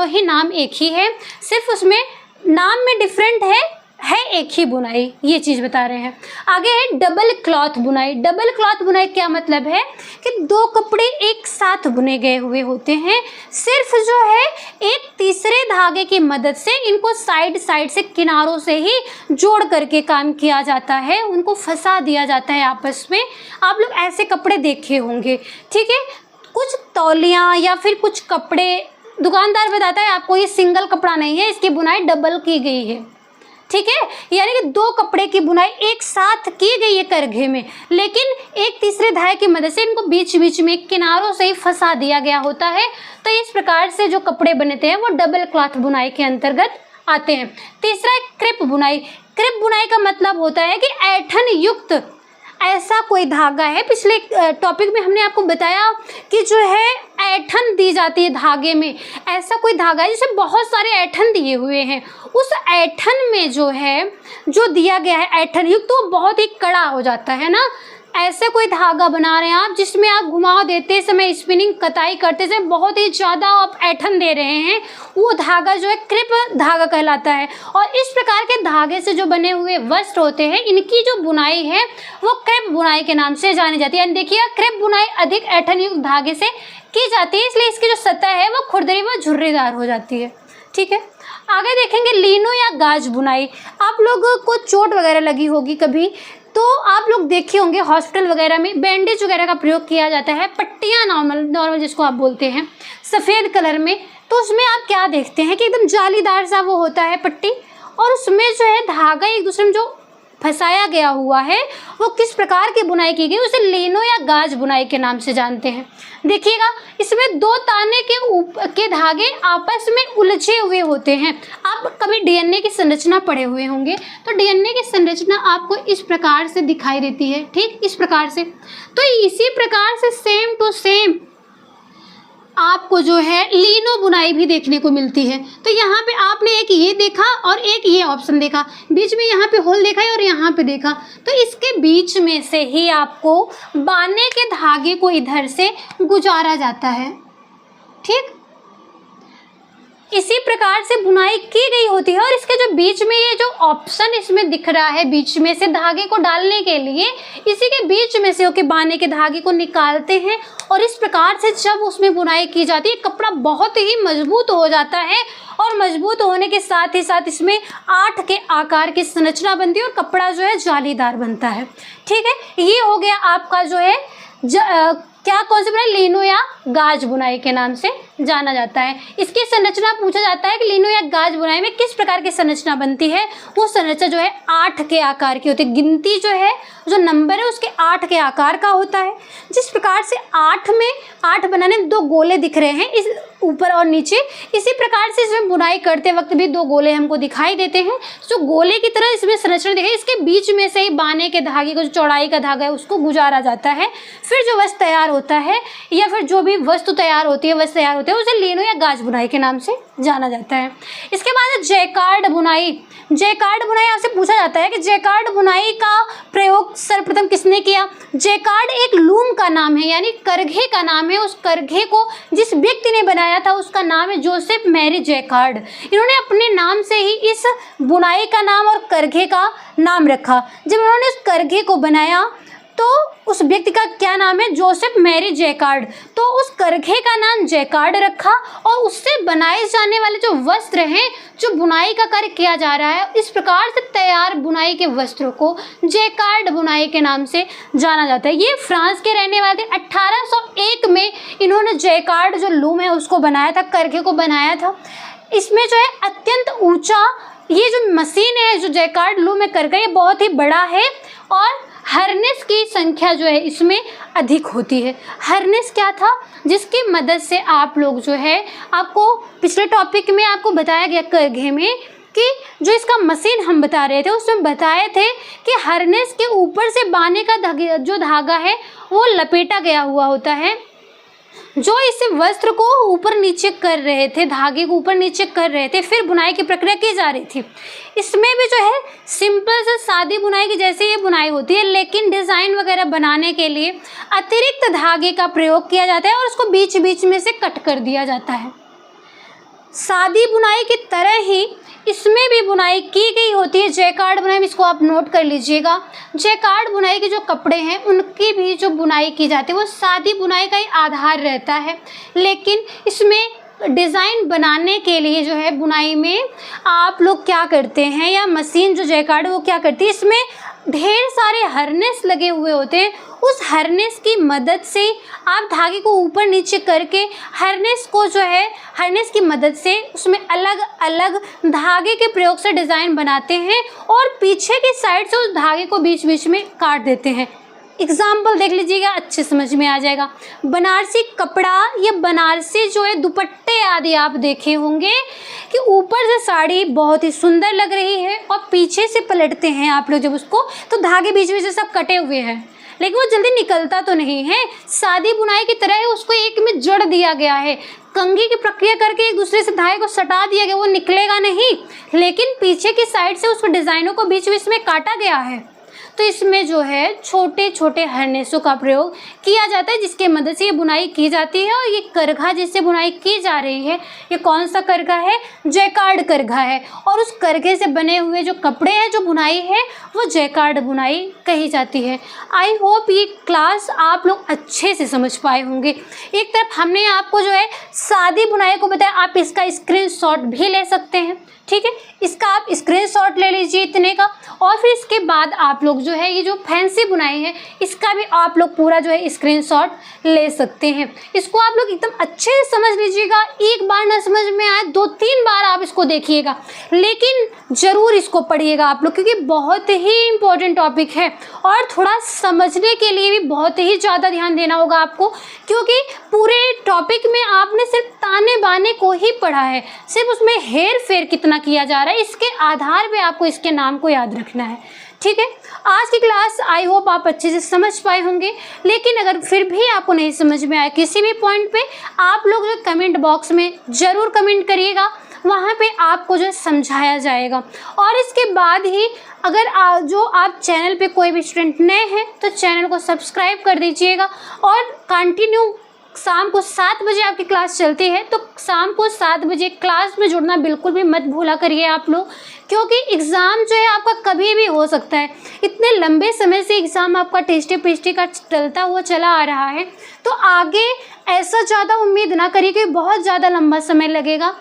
ही नाम एक ही है, सिर्फ उसमें नाम में डिफरेंट है एक ही बुनाई, ये चीज़ बता रहे हैं। आगे है डबल क्लॉथ बुनाई। डबल क्लॉथ बुनाई क्या मतलब है कि दो कपड़े एक साथ बुने गए हुए होते हैं, सिर्फ जो है एक तीसरे धागे की मदद से इनको साइड से किनारों से ही जोड़ करके काम किया जाता है, उनको फंसा दिया जाता है आपस में। आप लोग ऐसे कपड़े देखे होंगे। ठीक है, कुछ तौलियाँ या फिर कुछ कपड़े दुकानदार बताता है आपको ये सिंगल कपड़ा नहीं है, इसकी बुनाई डबल की गई है। ठीक है, यानी कि दो कपड़े की बुनाई एक साथ की गई है करघे में, लेकिन एक तीसरे धागे की मदद से इनको बीच में किनारों से ही फंसा दिया गया होता है। तो इस प्रकार से जो कपड़े बनते हैं वो डबल क्लॉथ बुनाई के अंतर्गत आते हैं। तीसरा है क्रिप बुनाई। क्रिप बुनाई का मतलब होता है कि ऐंठन युक्त ऐसा कोई धागा है, पिछले टॉपिक में हमने आपको बताया कि जो है ऐंठन दी जाती है धागे में, ऐसा कोई धागा है जिसे बहुत सारे ऐंठन दिए हुए हैं, उस ऐंठन में जो है जो दिया गया है ऐंठन युक्त, तो बहुत ही कड़ा हो जाता है ना। ऐसे कोई धागा बना रहे हैं आप जिसमें आप घुमाव देते समय, स्पिनिंग कताई करते समय बहुत ही ज़्यादा आप ऐंठन दे रहे हैं, वो धागा जो है क्रेप धागा कहलाता है। और इस प्रकार के धागे से जो बने हुए वस्त्र होते हैं, इनकी जो बुनाई है वो क्रेप बुनाई के नाम से जानी जाती है। देखिए, क्रेप बुनाई अधिक ऐंठन युक्त धागे से की जाती है, इसलिए इसकी जो सतह है वो खुरदरी व झुर्रीदार हो जाती है। ठीक है, आगे देखेंगे लिनो या गाज बुनाई। आप लोगों को चोट वगैरह लगी होगी कभी, तो आप लोग देखे होंगे हॉस्पिटल वगैरह में बैंडेज वगैरह का प्रयोग किया जाता है, पट्टियाँ नॉर्मल जिसको आप बोलते हैं सफ़ेद कलर में। तो उसमें आप क्या देखते हैं कि एकदम जालीदार सा वो होता है पट्टी, और उसमें जो है धागा एक दूसरे में जो फंसाया गया हुआ है वो किस प्रकार की बुनाई की गई, उसे लिनो या गाज बुनाई के नाम से जानते हैं। देखिएगा, इसमें दो ताने के धागे आपस में उलझे हुए होते हैं। आप कभी डीएनए की संरचना पढ़े हुए होंगे, तो डीएनए की संरचना आपको इस प्रकार से दिखाई देती है, ठीक इस प्रकार से। तो इसी प्रकार से सेम टू सेम आपको जो है लिनो बुनाई भी देखने को मिलती है। तो यहाँ पे आपने एक ये देखा और एक ये ऑप्शन देखा, बीच में यहाँ पे होल देखा है और यहाँ पे देखा, तो इसके बीच में से ही आपको बाने के धागे को इधर से गुजारा जाता है। ठीक, इसी प्रकार से बुनाई की गई होती है। और इसके जो बीच में ये जो ऑप्शन इसमें दिख रहा है बीच में से धागे को डालने के लिए, इसी के बीच में से होके बाने के धागे को निकालते हैं, और इस प्रकार से जब उसमें बुनाई की जाती है कपड़ा बहुत ही मजबूत हो जाता है। और मजबूत होने के साथ ही साथ इसमें 8 के आकार की संरचना बनती है और कपड़ा जो है जालीदार बनता है। ठीक है, ये हो गया आपका जो है क्या कौन सी बुनाई, लिनो या गाज बुनाई के नाम से जाना जाता है। इसकी संरचना पूछा जाता है कि लिनो या गाज बुनाई में किस प्रकार की संरचना बनती है। वो संरचना जो है 8 के आकार की होती है। गिनती जो है, जो नंबर है उसके 8 के आकार का होता है। जिस प्रकार से 8 में 8 बनाने में 2 गोले दिख रहे हैं इस ऊपर और नीचे, इसी प्रकार से इसमें बुनाई करते वक्त भी 2 गोले हमको दिखाई देते हैं। जो गोले की तरह इसमें संरचना दिखाई, इसके बीच में से ही बाने के धागे को, जो चौड़ाई का धागा है उसको गुजारा जाता है। फिर जो वस्त्र तैयार होता है या फिर जो भी वस्तु तैयार होती है, वस्त्र तैयार होते हैं, उसे लिनो या गाज बुनाई के नाम से जाना जाता है। इसके बाद जैकार्ड बुनाई। जैकार्ड बुनाई आपसे पूछा जाता है कि जैकार्ड बुनाई का प्रयोग सर्वप्रथम किसने किया। जैकार्ड एक लूम का नाम है, यानी करघे का नाम है। उस करघे को जिस व्यक्ति ने बनाया था उसका नाम है जोसेफ मैरी जैकार्ड। इन्होंने अपने नाम से ही इस बुनाई का नाम और करघे का नाम रखा। जब इन्होंने उस करघे को बनाया तो उस व्यक्ति का क्या नाम है, जोसेफ मैरी जैकार्ड। तो उस करघे का नाम जैकार्ड रखा, और उससे बनाए जाने वाले जो वस्त्र हैं, जो बुनाई का कार्य किया जा रहा है, इस प्रकार से तैयार बुनाई के वस्त्रों को जैकार्ड बुनाई के नाम से जाना जाता है। ये फ्रांस के रहने वाले 1801 में इन्होंने जैकार्ड जो लूम है उसको बनाया था, करघे को बनाया था। इसमें जो है अत्यंत ऊंचा ये जो मशीन है, जो जैकार्ड लूम में करघा, ये बहुत ही बड़ा है और हार्नेस की संख्या जो है इसमें अधिक होती है। हार्नेस क्या था, जिसकी मदद से आप लोग जो है, आपको पिछले टॉपिक में आपको बताया गया करघे में कि जो इसका मशीन हम बता रहे थे उसमें बताए थे कि हार्नेस के ऊपर से बाने का जो धागा है वो लपेटा गया हुआ होता है, जो इस वस्त्र को ऊपर नीचे कर रहे थे, धागे को ऊपर नीचे कर रहे थे, फिर बुनाई की प्रक्रिया की जा रही थी। इसमें भी जो है सिंपल से सादी बुनाई की जैसे ये बुनाई होती है, लेकिन डिज़ाइन वगैरह बनाने के लिए अतिरिक्त धागे का प्रयोग किया जाता है और उसको बीच बीच में से कट कर दिया जाता है। सादी बुनाई की तरह ही इसमें भी बुनाई की गई होती है। जैकार्ड बुनाई में, इसको आप नोट कर लीजिएगा, जैकार्ड बुनाई के जो कपड़े हैं उनकी भी जो बुनाई की जाती है वो सादी बुनाई का ही आधार रहता है, लेकिन इसमें डिज़ाइन बनाने के लिए जो है बुनाई में आप लोग क्या करते हैं, या मशीन जो जैकार्ड वो क्या करती है, इसमें ढेर सारे हार्नेस लगे हुए होते हैं। उस हार्नेस की मदद से आप धागे को ऊपर नीचे करके हार्नेस को जो है, हार्नेस की मदद से उसमें अलग अलग धागे के प्रयोग से डिज़ाइन बनाते हैं और पीछे की साइड से उस धागे को बीच बीच में काट देते हैं। एग्जाम्पल देख लीजिएगा, अच्छे समझ में आ जाएगा। बनारसी कपड़ा या बनारसी जो है दुपट्टे आदि आप देखे होंगे कि ऊपर से साड़ी बहुत ही सुंदर लग रही है और पीछे से पलटते हैं आप लोग जब उसको, तो धागे बीच में से सब कटे हुए हैं, लेकिन वो जल्दी निकलता तो नहीं है। सादी बुनाई की तरह उसको एक में जड़ दिया गया है, कंघी की प्रक्रिया करके एक दूसरे से धागे को सटा दिया गया, वो निकलेगा नहीं, लेकिन पीछे की साइड से उसको डिज़ाइनों को बीच बीच में काटा गया है। तो इसमें जो है छोटे छोटे हरनेसों का प्रयोग किया जाता है, जिसके मदद से ये बुनाई की जाती है। और ये करघा जिससे बुनाई की जा रही है, ये कौन सा करघा है? जैकार्ड करघा है। और उस करघे से बने हुए जो कपड़े हैं, जो बुनाई है, वो जैकार्ड बुनाई कही जाती है। आई होप ये क्लास आप लोग अच्छे से समझ पाए होंगे। एक तरफ हमने आपको जो है सादी बुनाई को बताया, आप इसका स्क्रीनशॉट भी ले सकते हैं, ठीक है। इसका आप स्क्रीनशॉट ले लीजिए इतने का। और फिर इसके बाद आप लोग जो है ये जो फैंसी बुनाई है, इसका भी आप लोग पूरा जो है स्क्रीनशॉट ले सकते हैं। इसको आप लोग एकदम अच्छे से समझ लीजिएगा। एक बार ना समझ में आए, 2-3 बार आप इसको देखिएगा, लेकिन ज़रूर इसको पढ़िएगा आप लोग, क्योंकि बहुत ही इम्पोर्टेंट टॉपिक है। और थोड़ा समझने के लिए भी बहुत ही ज़्यादा ध्यान देना होगा आपको, क्योंकि पूरे टॉपिक में आपने सिर्फ ताने बाने को ही पढ़ा है, सिर्फ उसमें हेर फेर कितना किया जा रहा है, इसके आधार पे आपको इसके नाम को याद रखना है, ठीक है। आज की क्लास आई होप आप अच्छे से समझ पाए होंगे। लेकिन अगर फिर भी आपको नहीं समझ में आया किसी भी पॉइंट पे, आप लोग जो कमेंट बॉक्स में ज़रूर कमेंट करिएगा, वहाँ पे आपको जो समझाया जाएगा। और इसके बाद ही अगर आप चैनल पे कोई भी स्टूडेंट नए हैं तो चैनल को सब्सक्राइब कर दीजिएगा। और कंटिन्यू शाम को 7 बजे आपकी क्लास चलती है, तो शाम को 7 बजे क्लास में जुड़ना बिल्कुल भी मत भूला करिए आप लोग, क्योंकि एग्ज़ाम जो है आपका कभी भी हो सकता है। इतने लंबे समय से एग्ज़ाम आपका टेस्टी पेस्टी का चलता हुआ चला आ रहा है, तो आगे ऐसा ज़्यादा उम्मीद ना करिए कि बहुत ज़्यादा लंबा समय लगेगा।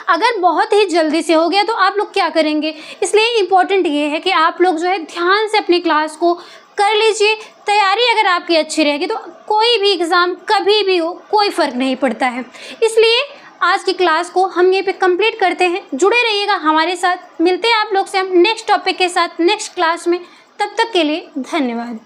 अगर बहुत ही जल्दी से हो गया तो आप लोग क्या करेंगे? इसलिए इम्पोर्टेंट ये है कि आप लोग जो है ध्यान से अपनी क्लास को कर लीजिए। तैयारी अगर आपकी अच्छी रहेगी तो कोई भी एग्ज़ाम कभी भी हो, कोई फ़र्क नहीं पड़ता है। इसलिए आज की क्लास को हम यहीं पे कंप्लीट करते हैं। जुड़े रहिएगा हमारे साथ। मिलते हैं आप लोग से हम नेक्स्ट टॉपिक के साथ नेक्स्ट क्लास में। तब तक के लिए धन्यवाद।